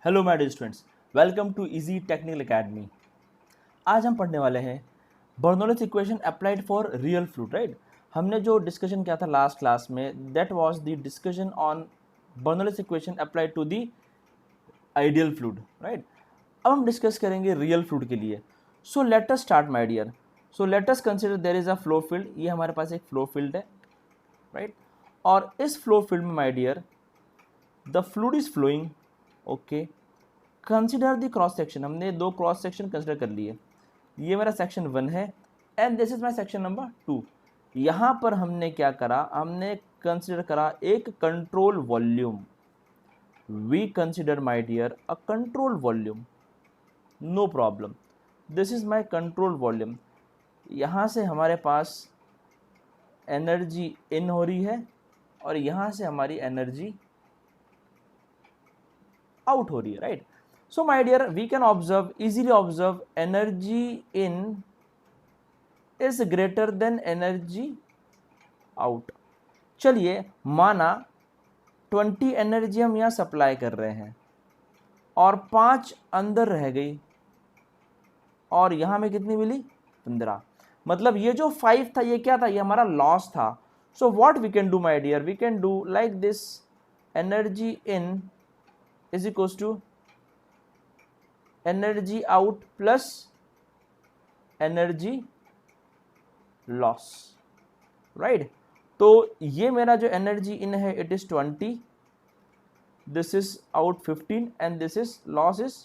Hello my dear students, welcome to easy technical academy. आज हम पढ़ने वाले हैं Bernoulli's equation applied for real fluid. Right, हमने जो डिस्कशन किया था लास्ट क्लास में, that was the discussion on Bernoulli's equation applied to the ideal fluid. Right, अब हम डिस्कस करेंगे रियल फ्लूइड के लिए। So let us start my dear. So let us consider there is a flow field. ये हमारे पास एक flow field है, right. और इस फ्लो फील्ड में my dear the fluid is flowing. Okay, consider the cross section. हमने दो cross section consider कर लिए। ये मेरा सेक्शन 1 है and this is my section number 2। यहाँ पर हमने क्या करा, हमने कंसिडर करा एक control volume. We consider my dear a control volume, no problem. This is my control volume. यहाँ से हमारे पास एनर्जी इन हो रही है और यहाँ से हमारी एनर्जी आउट हो रही है, right. So my dear, we can easily observe energy in is greater than energy out। चलिए माना 20 एनर्जी हम यहाँ सप्लाई कर रहे हैं और 5 अंदर रह गई और यहाँ में कितनी मिली 15। मतलब ये जो 5 था ये क्या था, ये हमारा लॉस था। So what we can do my dear, we can do like this, energy in is equals to energy out plus energy loss, right. तो ये मेरा जो एनर्जी इन है it is 20, this is out 15 and this is loss is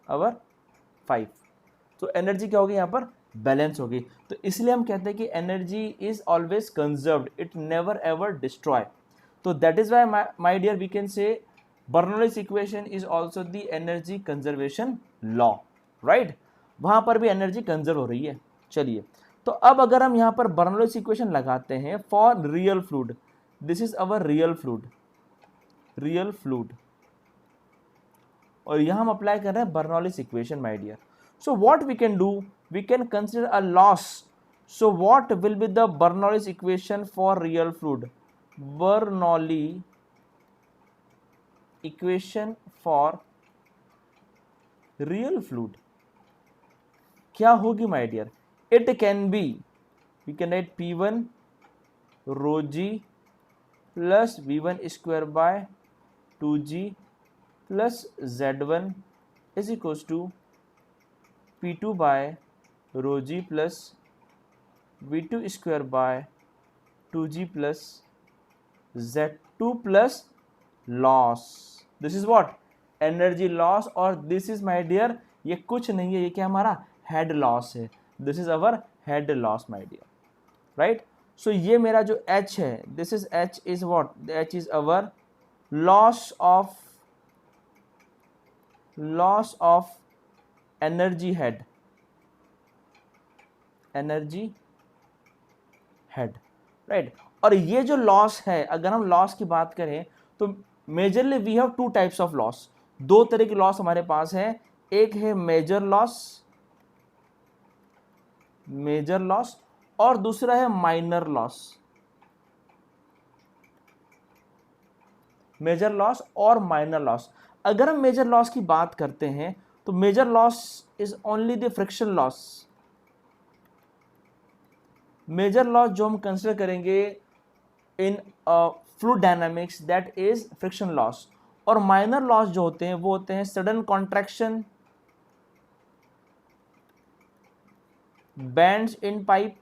our 5। तो energy क्या होगी यहाँ पर, बैलेंस होगी। तो इसलिए हम कहते हैं कि energy is always conserved, it never ever destroy. तो that is why my dear we can say Bernoulli's equation is also the energy conservation law, right. वहां पर भी एनर्जी कंजर्व हो रही है। चलिए, तो अब अगर हम यहाँ पर बर्नौलीज इक्वेशन लगाते हैं for real fluid, this is our real fluid, real fluid, और यहाँ हम अप्लाई कर रहे हैं Bernoulli's equation my dear. So what we can do, we can consider a loss. So what will be the Bernoulli's equation for real fluid, Bernoulli equation for real fluid क्या होगी my dear, it can be, we can write P1 rho g plus V1 square by 2G plus Z1 is equals to P2 by rho g plus V2 square by 2G plus Z2 plus loss. This is what, energy loss. और this is my dear, ये कुछ नहीं है, ये क्या हमारा head loss है। This is our head loss my dear, right. So ये मेरा जो H है, this is H is what, H is our loss of energy head, energy head, right. और ये जो लॉस है, अगर हम लॉस की बात करें तो majorly we have two types of loss. दो तरह की लॉस हमारे पास है, एक है मेजर लॉस और दूसरा है माइनर लॉस। मेजर लॉस और माइनर लॉस। अगर हम मेजर लॉस की बात करते हैं तो major loss is only the friction loss. Major loss जो हम कंसिडर करेंगे in fluid dynamics, that is friction loss. और माइनर लॉस जो होते हैं वो होते हैं sudden contraction, bends in pipe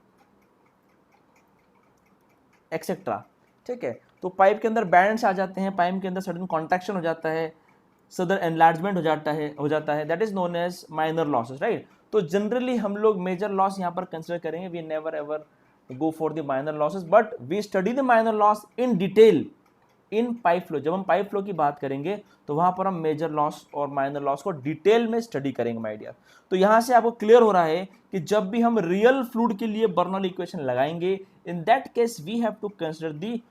etcetera, ठीक है। तो पाइप के अंदर बैंड्स आ जाते हैं, पाइप के अंदर सडन कॉन्ट्रैक्शन हो जाता है, सडन एनलार्जमेंट हो जाता है, that is known as minor losses, right. तो जनरली हम लोग मेजर लॉस यहाँ पर कंसिडर करेंगे, we never ever go for the minor losses, but we study the minor loss in detail in pipe flow। जब हम पाइप फ्लो की बात करेंगे तो वहां पर हम मेजर लॉस और माइनर लॉस को डिटेल में स्टडी करेंगे माय डियर। तो यहां से आपको क्लियर हो रहा है कि जब भी हम रियल फ्लूइड के लिए बर्नौली इक्वेशन लगाएंगे, in that case we have to consider the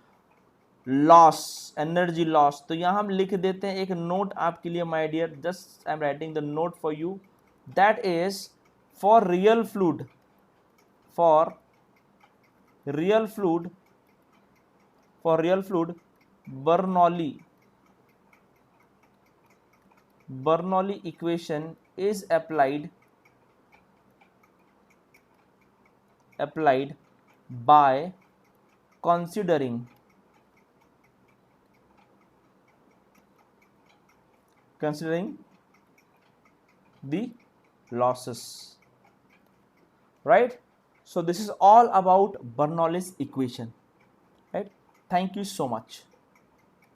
loss, energy loss. तो यहां हम लिख देते हैं एक नोट आपके लिए my dear, just I am writing the note for you, that is for real fluid, for real fluid, Bernoulli equation is applied by considering the losses, right? So this is all about Bernoulli's equation, right? Thank you so much.